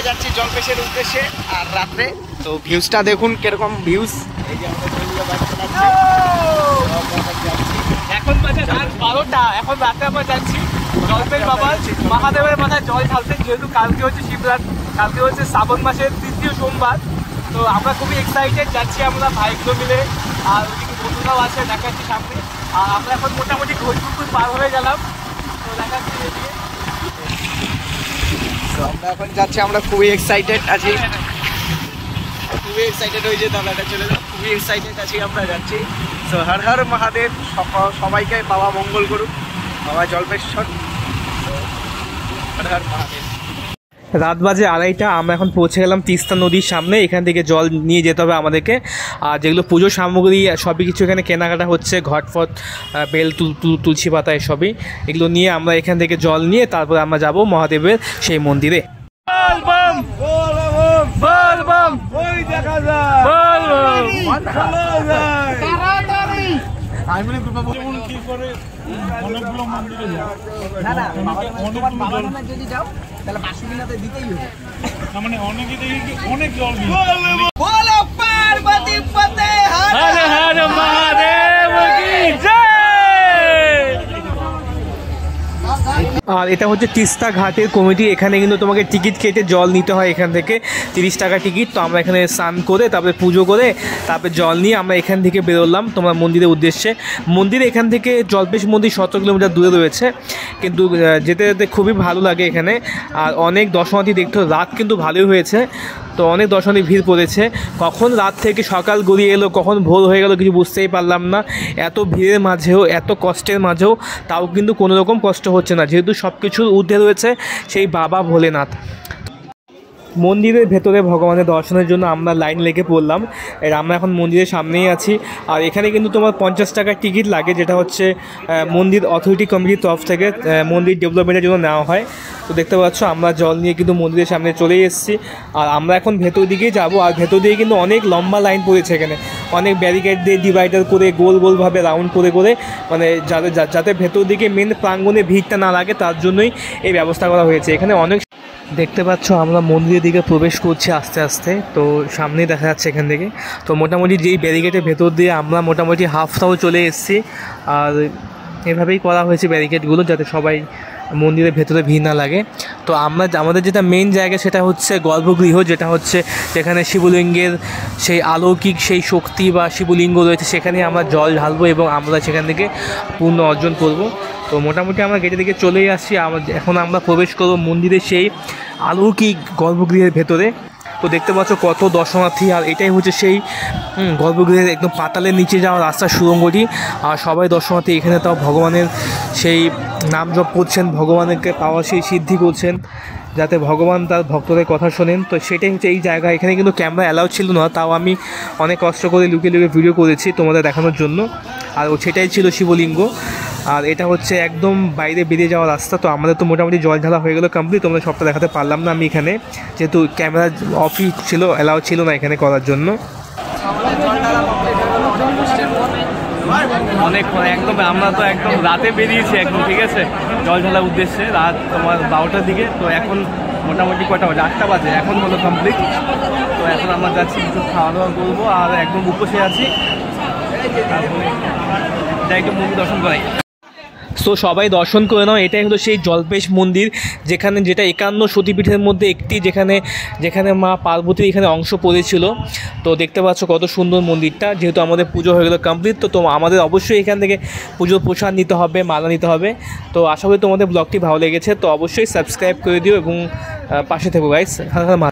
যাচ্ছি জলপেশের উদ্দেশ্যে আর রাত্রে তো ভিউজটা দেখুন কিরকম ভিউজ। এখন বাজে রাত 12টা, এখন রাতে আমরা যাচ্ছি জলপেশ বাবা মহাদেবের মাথায় জল ঢালতে, যেহেতু কালকে হচ্ছে শিবরাত, কালকে হচ্ছে শ্রাবণ মাসের 3য় সোমবার। তো আমরা খুবই এক্সাইটেড, যাচ্ছি আমরা ভাইগুলো মিলে, আর ওদিকে বন্ধুরাও আছে দেখাচ্ছি সামনে। আর আমরা এখন মোটামুটি ঘোষপুকুর পার হয়ে গেলাম, তো দেখাচ্ছি এদিকে। তো আমরা এখন যাচ্ছি, আমরা খুবই এক্সাইটেড আছি, খুবই এক্সাইটেড হয়েছে দাদাটা চলে যাও, খুবই এক্সাইটেড আছি আমরা যাচ্ছি। তো হর হর মহাদেব, সবাইকে বাবা মঙ্গল করুক, বাবা জলপেশ্বর, হর হর মহাদেব। রাত বাজে 2:30, আমরা এখন পৌঁছে গেলাম তিস্তা নদীর সামনে। এখান থেকে জল নিয়ে যেতে হবে আমাদেরকে, আর যেগুলো পুজোর সামগ্রী সবই কিছু এখানে কেনাকাটা হচ্ছে, ঘটফট, বেল, তুলসী পাতা এসবই, এগুলো নিয়ে আমরা এখান থেকে জল নিয়ে তারপরে আমরা যাব মহাদেবের সেই মন্দিরে। যদি যাও তাহলে বাসুকিনাতে দিতেই হবে, মানে অনেকে দেখি অনেক জল বলো পার্বতী পতে হর হর মহাদেব কি জয়। আর এটা হচ্ছে তিস্তা ঘাটের কমিটি, এখানে কিন্তু তোমাকে টিকিট কেটে জল নিতে হয়, এখান থেকে 30 টাকা টিকিট। তো আমরা এখানে স্নান করে তারপরে পুজো করে তারপরে জল নিয়ে আমরা এখান থেকে বেরোলাম তোমার মন্দিরের উদ্দেশ্যে। মন্দির এখান থেকে জলপেশ মন্দির 17 কিলোমিটার দূরে রয়েছে, কিন্তু যেতে যেতে খুবই ভালো লাগে এখানে। আর অনেক দর্শনার্থী দেখতে, রাত কিন্তু ভালোই হয়েছে, তো অনেক দর্শনার্থী ভিড় পড়েছে। কখন রাত থেকে সকাল গড়িয়ে এলো, কখন ভোর হয়ে গেল কিছু বুঝতেই পারলাম না। এত ভিড়ের মাঝেও, এত কষ্টের মাঝেও তাও কিন্তু কোনো রকম কষ্ট হচ্ছে না, যেহেতু সব কিছুর ঊর্ধ্বে রয়েছে সেই বাবা ভোলেনাথ। মন্দিরের ভেতরে ভগবানের দর্শনের জন্য আমরা লাইন লেগে পড়লাম, আমরা এখন মন্দিরের সামনেই আছি। আর এখানে কিন্তু তোমার 50 টাকার টিকিট লাগে, যেটা হচ্ছে মন্দির অথরিটি কমিটির তরফ থেকে মন্দির ডেভেলপমেন্টের জন্য নেওয়া হয়। তো দেখতে পাচ্ছ আমরা জল নিয়ে কিন্তু মন্দিরের সামনে চলেই এসেছি, আর আমরা এখন ভেতর দিকেই যাব। আর ভেতর দিকে কিন্তু অনেক লম্বা লাইন পড়েছে, এখানে অনেক ব্যারিকেড দিয়ে ডিভাইডার করে গোল গোলভাবে রাউন্ড করে করে, মানে যাতে ভেতর দিকে মেন প্রাঙ্গণে ভিড়টা না লাগে তার জন্যই এই ব্যবস্থা করা হয়েছে। এখানে অনেক দেখতে পাচ্ছ আমরা মন্দিরের দিকে প্রবেশ করছি আস্তে আস্তে, তো সামনেই দেখা যাচ্ছে এখান থেকে। তো মোটামুটি যেই ব্যারিকেডের ভেতর দিয়ে আমরা মোটামুটি হাফটাও চলে এসেছি, আর এভাবেই করা হয়েছে ব্যারিকেডগুলো যাতে সবাই মন্দিরের ভেতরে ভিড় না লাগে। তো আমাদের যেটা মেন জায়গা সেটা হচ্ছে গর্ভগৃহ, যেটা হচ্ছে যেখানে শিবলিঙ্গের সেই অলৌকিক সেই শক্তি বা শিবলিঙ্গ রয়েছে, সেখানে আমরা জল ঢালবো এবং আমরা সেখান থেকে পূর্ণ অর্জন করব। তো মোটামুটি আমরা গেটের দিকে চলেই আসছি, এখন আমরা প্রবেশ করব মন্দিরের সেই অলৌকিক গর্ভগৃহের ভেতরে। তো দেখতে পাচ্ছ কত দর্শনার্থী, আর এটাই হচ্ছে সেই গর্ভগৃহের একদম পাতালের নিচে যাওয়ার রাস্তার সুড়ঙ্গটি। আর সবাই দর্শনার্থী এখানে তাও ভগবানের সেই নাম জপ করছেন, ভগবানকে পাওয়া সেই সিদ্ধি করছেন, যাতে ভগবান তার ভক্তদের কথা শোনেন। তো সেটাই হচ্ছে এই জায়গা। এখানে কিন্তু ক্যামেরা অ্যালাউ ছিল না, তাও আমি অনেক কষ্ট করে লুকিয়ে লুকিয়ে ভিডিও করেছি তোমাদের দেখানোর জন্য। আর সেটাই ছিল শিবলিঙ্গ, আর এটা হচ্ছে একদম বাইরে বেরিয়ে যাওয়ার রাস্তা। তো আমাদের তো মোটামুটি জল ঢালা হয়ে গেলো কমপ্লিট, তোমাদের সবটা দেখাতে পারলাম না আমি এখানে, যেহেতু ক্যামেরা অফই ছিল, অ্যালাউ ছিল না এখানে করার জন্য। অনেক একদম আমরা তো একদম রাতে বেরিয়েছি একদম, ঠিক আছে, জল ঢালার উদ্দেশ্যে রাত তোমার 12টার দিকে। তো এখন মোটামুটি কটা বাজে, 8টা বাজে, এখন হলো কমপ্লিট। তো এখন আমরা যাচ্ছি কিছু খাওয়া দাওয়া করবো, আর একদম উপসে আছি, তারপরে যাই একটু মন্দির দর্শন করাই। সো সবাই দর্শন করে নাও, এটাই হলো সেই জলপেশ মন্দির, যেটা 51 সতীপীঠের মধ্যে একটি, যেখানে মা পার্বতীর এখানে অংশ পড়েছিল। তো দেখতে পাচ্ছ কত সুন্দর মন্দিরটা। যেহেতু আমাদের পুজো হয়ে গেলো কমপ্লিট, তো আমাদের অবশ্যই এখান থেকে পুজোর প্রসাদ নিতে হবে, মালা নিতে হবে। তো আশা করি তোমাদের ব্লগটি ভালো লেগেছে, তো অবশ্যই সাবস্ক্রাইব করে দিও এবং পাশে থেকো গাইস।